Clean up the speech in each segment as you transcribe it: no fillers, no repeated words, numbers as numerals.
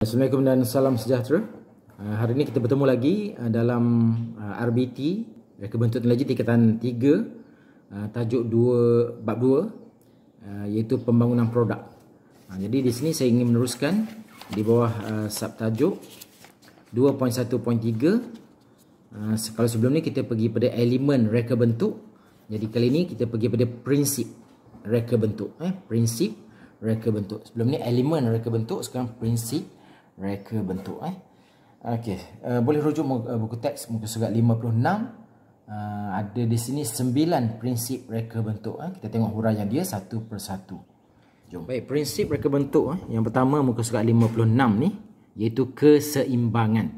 Assalamualaikum dan salam sejahtera. Hari ini kita bertemu lagi dalam RBT, Reka Bentuk Teknologi tingkatan 3, tajuk bab 2, iaitu pembangunan produk. Jadi di sini saya ingin meneruskan di bawah subtajuk 2.1.3. Kalau sebelum ni kita pergi pada elemen reka bentuk, jadi kali ini kita pergi pada prinsip reka bentuk. Prinsip reka bentuk. Sebelum ni elemen reka bentuk, sekarang prinsip reka bentuk. Okey, boleh rujuk buku teks muka surat 56. Ada di sini 9 prinsip reka bentuk. Kita tengok huraian dia satu persatu. Jom. Baik, prinsip reka bentuk yang pertama muka surat 56 ni, iaitu keseimbangan.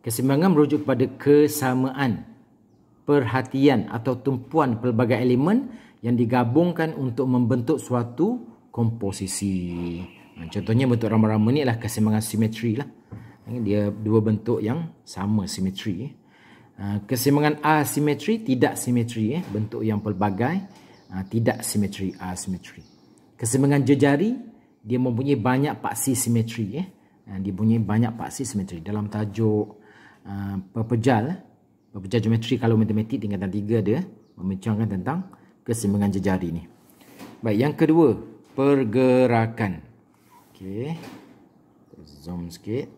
Keseimbangan merujuk kepada kesamaan, perhatian atau tumpuan pelbagai elemen yang digabungkan untuk membentuk suatu komposisi. Contohnya bentuk rama-rama ni adalah keseimbangan simetri lah. Dia dua bentuk yang sama simetri. Keseimbangan asimetri, tidak simetri. Bentuk yang pelbagai, tidak simetri, asimetri. Keseimbangan jejari, dia mempunyai banyak paksi simetri. Dia mempunyai banyak paksi simetri. Dalam tajuk pepejal geometri kalau matematik tingkatan 3 dia membincangkan tentang keseimbangan jejari ni. Baik, yang kedua, pergerakan. Okey, zoom sikit.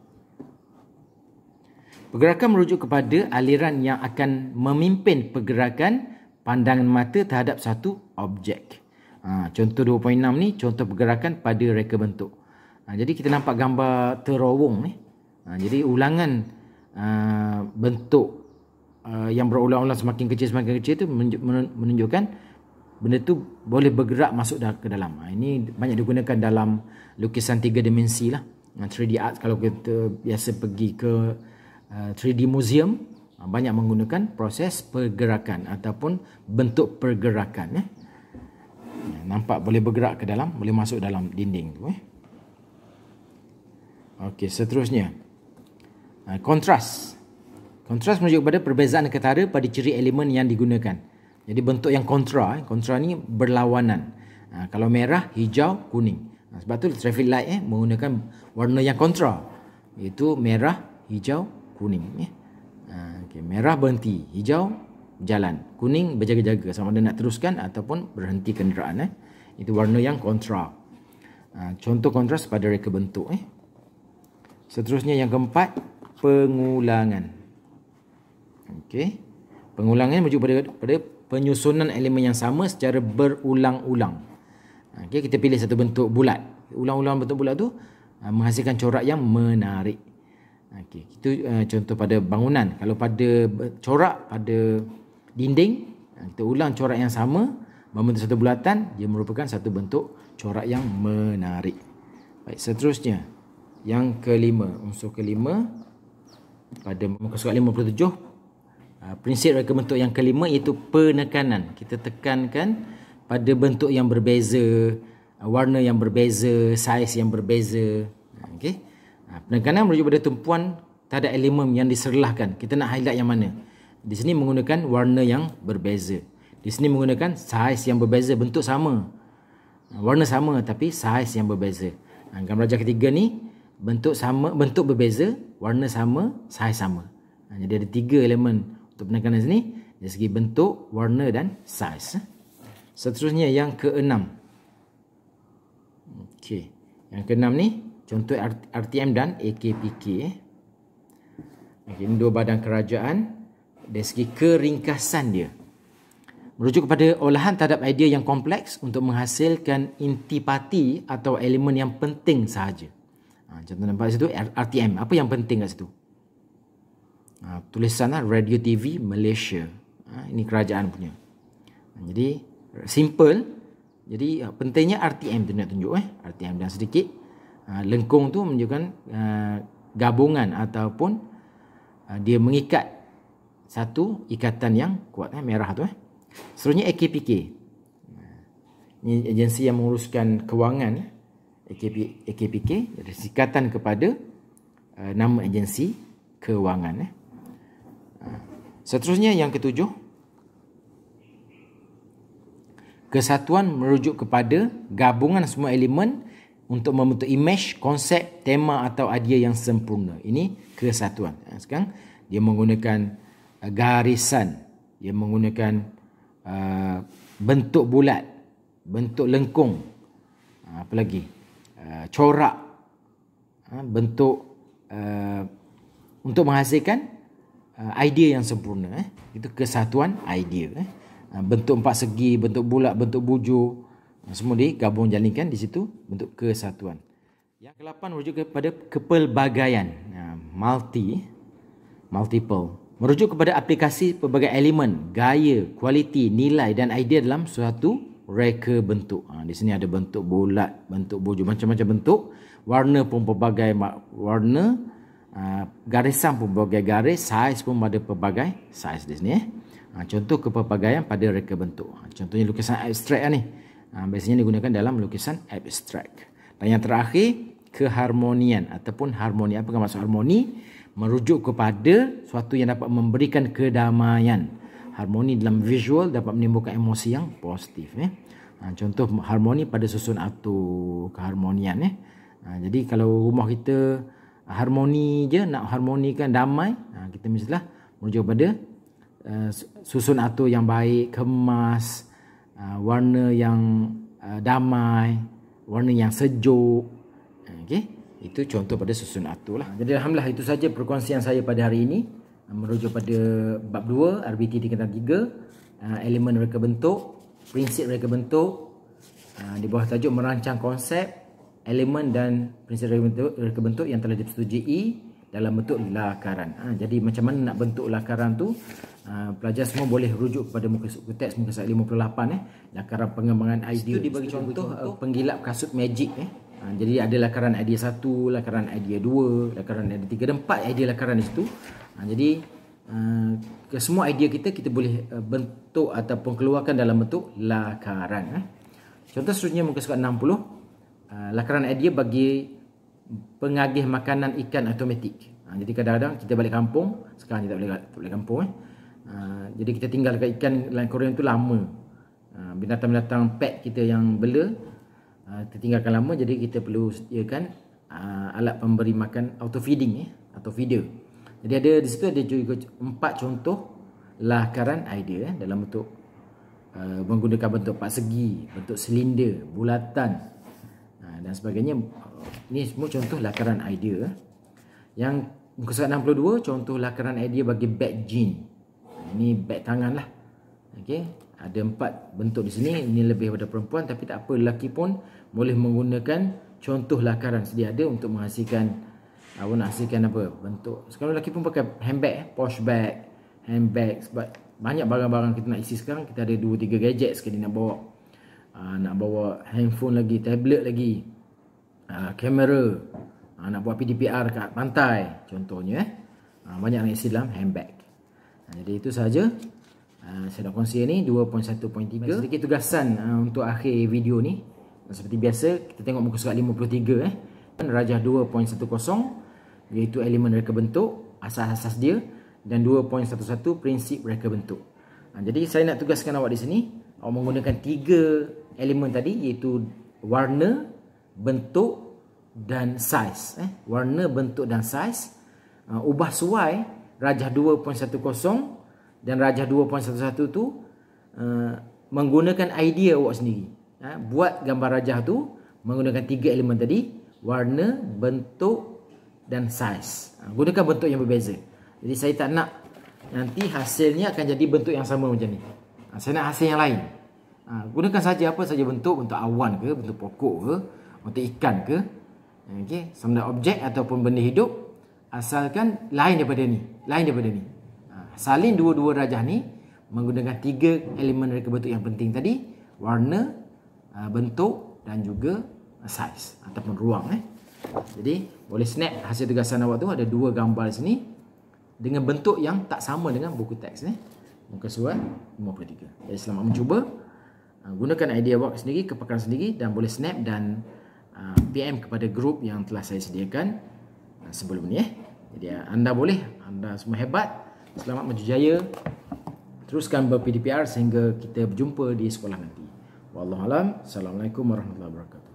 Pergerakan merujuk kepada aliran yang akan memimpin pergerakan pandangan mata terhadap satu objek. Contoh 2.6 ni contoh pergerakan pada reka bentuk. Jadi kita nampak gambar terowong ni. Jadi ulangan bentuk yang berulang-ulang semakin kecil tu menunjukkan benda tu boleh bergerak masuk ke dalam. Ini banyak digunakan dalam lukisan 3 dimensi lah. 3D art, kalau kita biasa pergi ke 3D museum, banyak menggunakan proses pergerakan ataupun bentuk pergerakan. Nampak boleh bergerak ke dalam, boleh masuk dalam dinding tu. Okey, seterusnya. Kontras. Kontras merujuk kepada perbezaan ketara pada ciri elemen yang digunakan. Jadi bentuk yang kontra, kontra ni berlawanan. Kalau merah, hijau, kuning. Sebab tu traffic light menggunakan warna yang kontra, iaitu merah, hijau, kuning. Okay. Merah berhenti, hijau jalan, kuning berjaga-jaga sama ada nak teruskan ataupun berhenti kenderaan. Itu warna yang kontra. Contoh kontras pada reka bentuk. Seterusnya yang keempat, pengulangan. Okey. Pengulangan merujuk pada penyusunan elemen yang sama secara berulang-ulang. Okay, kita pilih satu bentuk bulat. Ulang-ulang bentuk bulat tu menghasilkan corak yang menarik. Okay, itu contoh pada bangunan. Kalau pada corak pada dinding, kita ulang corak yang sama membentuk satu bulatan, dia merupakan satu bentuk corak yang menarik. Baik, seterusnya yang kelima, unsur kelima pada muka surat 57. Prinsip reka bentuk yang kelima iaitu penekanan. Kita tekankan pada bentuk yang berbeza, warna yang berbeza, saiz yang berbeza. Okey. Penekanan merujuk pada tumpuan terhadap elemen yang diserlahkan. Kita nak highlight yang mana? Di sini menggunakan warna yang berbeza. Di sini menggunakan saiz yang berbeza, bentuk sama. Warna sama tapi saiz yang berbeza. Gambar rajah ketiga ni bentuk sama, bentuk berbeza, warna sama, saiz sama. Jadi ada 3 elemen untuk penekanan sini dari segi bentuk, warna dan saiz. Seterusnya yang keenam. Okey. Yang keenam ni contoh RTM dan AKPK. Okey, ini dua badan kerajaan dari segi keringkasan dia. Merujuk kepada olahan terhadap idea yang kompleks untuk menghasilkan intipati atau elemen yang penting sahaja. Contoh nampak situ RTM. Apa yang penting kat situ? Tulisan Radio TV Malaysia. Ini kerajaan punya. Jadi simple. Jadi pentingnya RTM tu nak tunjuk RTM, dan sedikit lengkung tu menunjukkan gabungan ataupun dia mengikat satu ikatan yang kuat, merah tu. Seterusnya AKPK. Ini agensi yang menguruskan kewangan. AKPK ada sikatan kepada nama agensi kewangan. Seterusnya yang ketujuh, kesatuan merujuk kepada gabungan semua elemen untuk membentuk image, konsep, tema atau idea yang sempurna. Ini kesatuan. Sekarang dia menggunakan garisan, dia menggunakan bentuk bulat, bentuk lengkung, apa lagi, corak, bentuk untuk menghasilkan idea yang sempurna. Itu kesatuan idea. Bentuk empat segi, bentuk bulat, bentuk bujur, semua digabung jalinkan di situ bentuk kesatuan. Yang ke-8 merujuk kepada kepelbagaian, multiple, merujuk kepada aplikasi pelbagai elemen, gaya, kualiti, nilai dan idea dalam suatu reka bentuk. Di sini ada bentuk bulat, bentuk bujur, macam-macam bentuk, warna pun pelbagai warna, garisan pun pelbagai garis, saiz pun ada pelbagai saiz di sini. Contoh kepelbagaian pada reka bentuk. Contohnya lukisan abstrak ni. Biasanya digunakan dalam lukisan abstrak. Dan yang terakhir, keharmonian ataupun harmoni. Apa maksud harmoni? Merujuk kepada suatu yang dapat memberikan kedamaian. Harmoni dalam visual dapat menimbulkan emosi yang positif. Contoh harmoni pada susun atur, keharmonian. Jadi kalau rumah kita harmoni je, nak harmonikan damai, kita mestilah merujuk kepada susun atur yang baik, kemas, warna yang damai, warna yang sejuk. Okey, itu contoh pada susun atur lah. Jadi alhamdulillah itu saja perkongsian saya pada hari ini, merujuk pada bab 2 RBT tingkatan 3, elemen reka bentuk, prinsip reka bentuk, di bawah tajuk merancang konsep, elemen dan prinsip reka bentuk yang telah disetujui dalam bentuk lakaran. Jadi macam mana nak bentuk lakaran tu, pelajar semua boleh rujuk kepada muka teks muka surat 58, lakaran pengembangan idea. Itu dibagi contoh penggilap kasut magic. Jadi ada lakaran idea 1, lakaran idea 2, lakaran idea 3 dan 4 idea lakaran di situ. Jadi ke semua idea kita boleh bentuk ataupun keluarkan dalam bentuk lakaran. Contoh seterusnya muka surat 60, lakaran idea bagi pengagih makanan ikan automatik. Jadi kadang-kadang kita balik kampung, sekarang kita tak boleh kampung. Jadi kita tinggal dekat ikan korea tu lama. Binatang-binatang pet kita yang bela kita tinggalkan lama, jadi kita perlu sediakan alat pemberi makan auto feeding atau feeder. Jadi ada di situ ada juga 4 contoh lakaran idea dalam bentuk menggunakan bentuk empat segi, bentuk silinder, bulatan dan sebagainya. Ini semua contoh lakaran idea. Yang muka surat 62 contoh lakaran idea bagi bag jean. Ini bag tangan lah. Okey, ada 4 bentuk di sini. Ini lebih pada perempuan, tapi tak apa, lelaki pun boleh menggunakan contoh lakaran sedia ada untuk menghasilkan bentuk. Sekarang lelaki pun pakai handbag, posh bag, handbag, sebab banyak barang-barang kita nak isi sekarang. Kita ada 2-3 gadget sekali nak bawa. Nak bawa handphone lagi, tablet lagi, kamera, nak buat PDPR kat pantai contohnya. Banyak nak isi dalam handbag. Jadi itu sahaja saya nak kongsi ni 2.1.3. Sedikit tugasan untuk akhir video ni. Seperti biasa kita tengok muka surat 53 Rajah 2.10 iaitu elemen reka bentuk, asas-asas dia, dan 2.11 prinsip reka bentuk. Jadi saya nak tugaskan awak di sini, awak menggunakan 3 elemen tadi iaitu warna, bentuk dan saiz. Warna, bentuk dan saiz. Ubah suai Rajah 2.10 dan Rajah 2.11 tu menggunakan idea awak sendiri. Buat gambar rajah tu menggunakan 3 elemen tadi, warna, bentuk dan saiz. Gunakan bentuk yang berbeza. Jadi saya tak nak nanti hasilnya akan jadi bentuk yang sama macam ni. Saya nak hasil yang lain. Gunakan saja apa saja bentuk awan ke, bentuk pokok ke, bentuk ikan ke. Okey, sama ada objek ataupun benda hidup, asalkan lain daripada ni. Salin dua-dua rajah ni menggunakan 3 elemen reka bentuk yang penting tadi, warna, bentuk dan juga saiz ataupun ruang. Jadi boleh snap hasil tugasan awak tu, ada 2 gambar di sini dengan bentuk yang tak sama dengan buku teks muka surat 53. Jadi selamat mencuba. Gunakan idea awak sendiri, kepakaran sendiri, dan boleh snap dan PM kepada grup yang telah saya sediakan sebelum ni. Jadi anda semua hebat. Selamat maju jaya. Teruskan ber-PDPR sehingga kita berjumpa di sekolah nanti. Wallahualam. Assalamualaikum warahmatullahi wabarakatuh.